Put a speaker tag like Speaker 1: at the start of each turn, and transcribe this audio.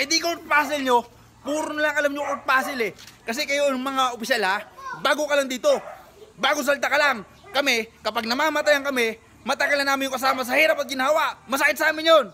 Speaker 1: di court puzzle nyo, puro na lang alam nyo court puzzle eh. Kasi kayo yung mga opisyal ha, bago ka lang dito. Bago salta ka lang. Kami, kapag namamatayan kami, matagal na namin yung kasama sa hirap at ginawa. Masakit sa amin yun.